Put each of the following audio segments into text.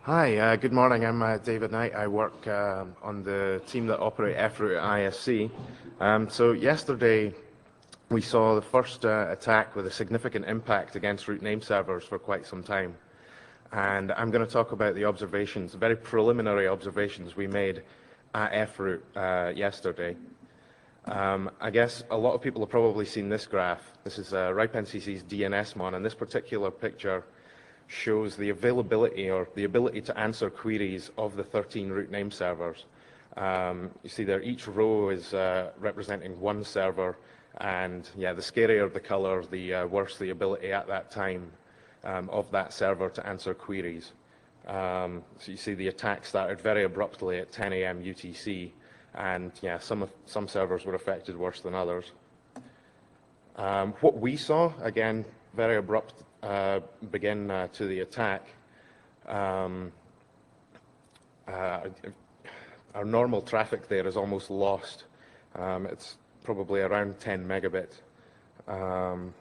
Hi, good morning. I'm David Knight. I work on the team that operate FROOT at ISC. So yesterday we saw the first attack with a significant impact against root name servers for quite some time. And I'm going to talk about the observations, the very preliminary observations we made at FROOT yesterday. I guess a lot of people have probably seen this graph. This is RIPE-NCC's DNSMon, and this particular picture shows the availability or the ability to answer queries of the 13 root name servers. You see there each row is representing one server, and yeah, the scarier the color, the worse the ability at that time of that server to answer queries. So you see the attack started very abruptly at 10 a.m. UTC, and yeah, some servers were affected worse than others. What we saw, again, very abrupt begin to the attack. Our normal traffic there is almost lost. It's probably around 10 megabit. And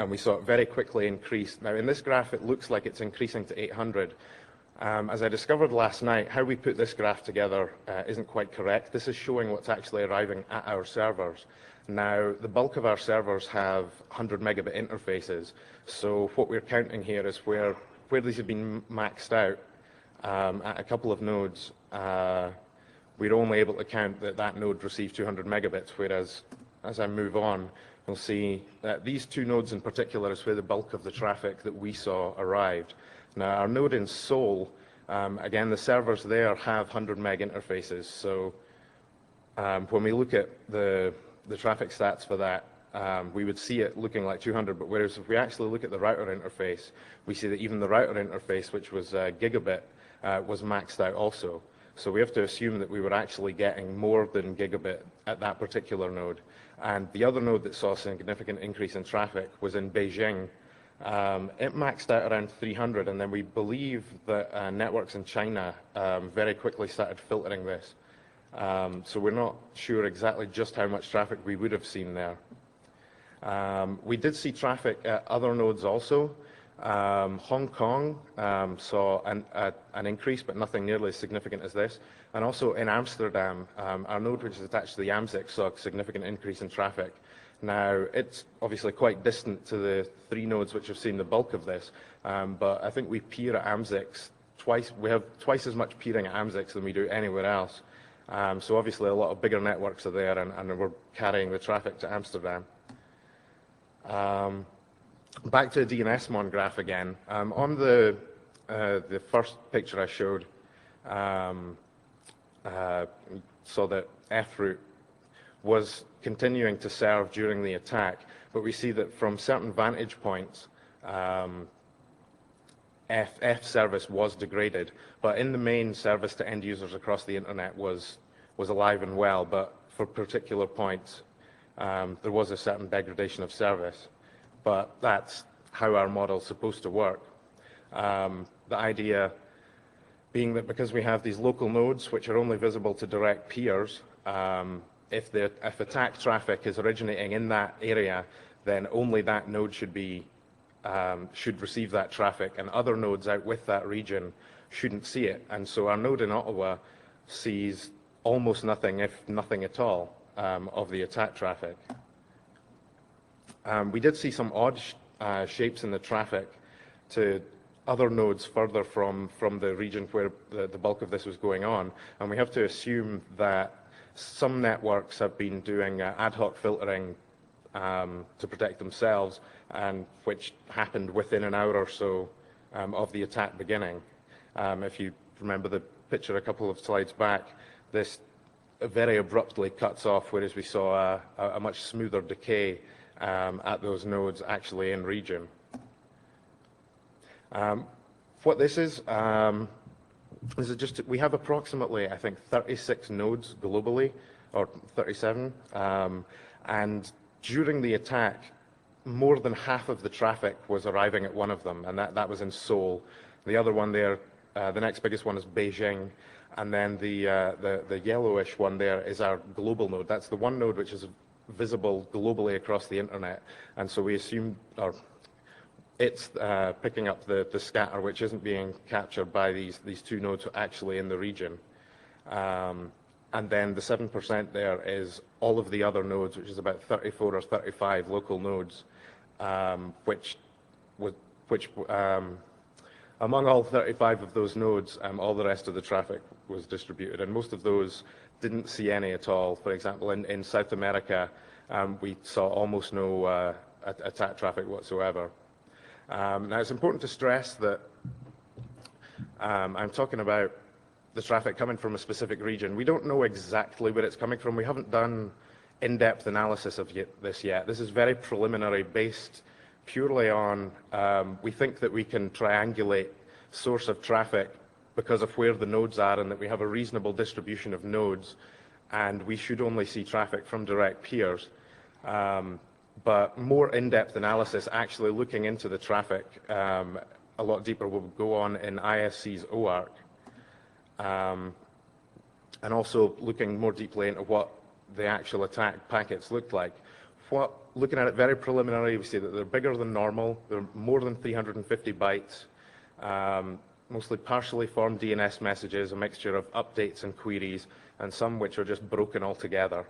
we saw it very quickly increase. Now in this graph it looks like it's increasing to 800. As I discovered last night, how we put this graph together isn't quite correct. This is showing what's actually arriving at our servers. Now, the bulk of our servers have 100 megabit interfaces, so what we're counting here is where these have been maxed out at a couple of nodes. We're only able to count that node received 200 megabits, whereas as I move on, we'll see that these two nodes in particular is where the bulk of the traffic that we saw arrived. Now, our node in Seoul, again, the servers there have 100 meg interfaces, so when we look at the traffic stats for that, we would see it looking like 200, but whereas if we actually look at the router interface, we see that even the router interface, which was gigabit, was maxed out also. So we have to assume that we were actually getting more than gigabit at that particular node. And the other node that saw a significant increase in traffic was in Beijing. It maxed out around 300, and then we believe that networks in China very quickly started filtering this. So we're not sure exactly just how much traffic we would have seen there. We did see traffic at other nodes also. Hong Kong saw an increase, but nothing nearly as significant as this. And also in Amsterdam, our node which is attached to the AMSIC saw a significant increase in traffic. Now, it's obviously quite distant to the three nodes which have seen the bulk of this, but I think we peer at AMSICs twice. We have twice as much peering at AMSICs than we do anywhere else. So obviously a lot of bigger networks are there, and we're carrying the traffic to Amsterdam. Back to the DNSMon graph again. On the first picture I showed, saw that FROOT was continuing to serve during the attack, but we see that from certain vantage points, F service was degraded, but in the main, service to end users across the internet was alive and well, but for particular points, there was a certain degradation of service. But that's how our model is supposed to work. The idea being that because we have these local nodes which are only visible to direct peers, if attack traffic is originating in that area, then only that node should receive that traffic, and other nodes out with that region shouldn't see it. And so our node in Ottawa sees almost nothing, if nothing at all, of the attack traffic. We did see some odd shapes in the traffic to other nodes further from the region where the bulk of this was going on, and we have to assume that some networks have been doing ad hoc filtering to protect themselves, and which happened within an hour or so of the attack beginning. If you remember the picture a couple of slides back, this very abruptly cuts off, whereas we saw a much smoother decay at those nodes actually in region. What this is just, we have approximately, I think, 36 nodes globally, or 37, and during the attack, more than half of the traffic was arriving at one of them, and that was in Seoul. The other one there, the next biggest one is Beijing, and then the yellowish one there is our global node. That's the one node which is visible globally across the internet, and so we assume, or it's picking up the scatter, which isn't being captured by these two nodes actually in the region. And then the 7% there is all of the other nodes, which is about 34 or 35 local nodes, which among all 35 of those nodes, all the rest of the traffic was distributed, and most of those didn't see any at all. For example, in South America, we saw almost no attack traffic whatsoever. Now, it's important to stress that I'm talking about the traffic coming from a specific region. We don't know exactly where it's coming from. We haven't done in-depth analysis of this yet. This is very preliminary, based purely on, we think that we can triangulate source of traffic because of where the nodes are, and that we have a reasonable distribution of nodes, and we should only see traffic from direct peers. But more in-depth analysis, actually looking into the traffic a lot deeper, will go on in ISC's OARC, and also looking more deeply into what the actual attack packets looked like. Looking at it very preliminary, we see that they're bigger than normal. They're more than 350 bytes, mostly partially formed DNS messages, a mixture of updates and queries, and some which are just broken altogether.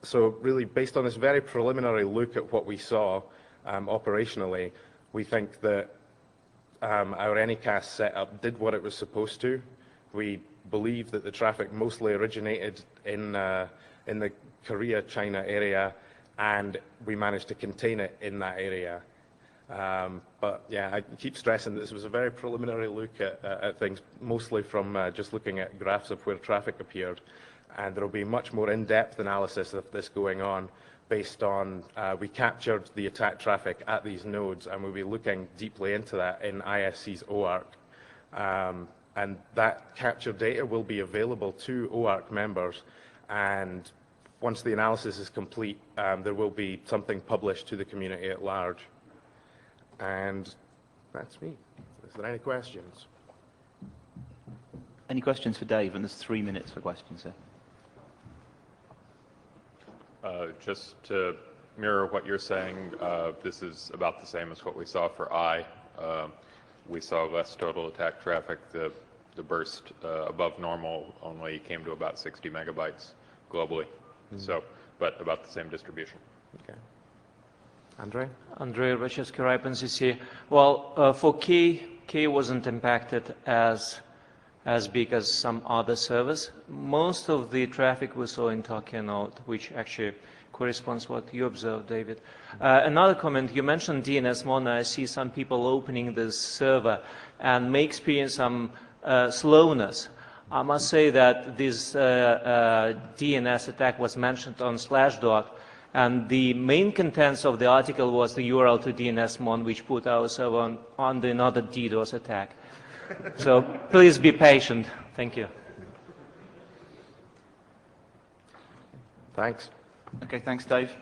So really, based on this very preliminary look at what we saw operationally, we think that our Anycast setup did what it was supposed to. We believe that the traffic mostly originated in the Korea-China area, and we managed to contain it in that area. But yeah, I keep stressing that this was a very preliminary look at things, mostly from just looking at graphs of where traffic appeared. And there will be much more in-depth analysis of this going on, based on, we captured the attack traffic at these nodes, and we'll be looking deeply into that in ISC's OARC. And that captured data will be available to OARC members, and once the analysis is complete, there will be something published to the community at large. And that's me. Is there any questions? Any questions for Dave? And there's 3 minutes for questions, sir. Just to mirror what you're saying, this is about the same as what we saw for I. We saw less total attack traffic. The burst above normal only came to about 60 megabytes globally. Mm-hmm. So, but about the same distribution. Okay. Andrei? Andrei Rachevsky, RIPE NCC. Well, for K wasn't impacted as big as some other servers. Most of the traffic we saw in Tokyo node, which actually corresponds to what you observed, David. Another comment, you mentioned DNS mono. I see some people opening this server and may experience some slowness. I must say that this DNS attack was mentioned on Slashdot, and the main contents of the article was the URL to DNSMon, which put our server under another DDoS attack. So please be patient. Thank you. Thanks. Okay, thanks, Dave.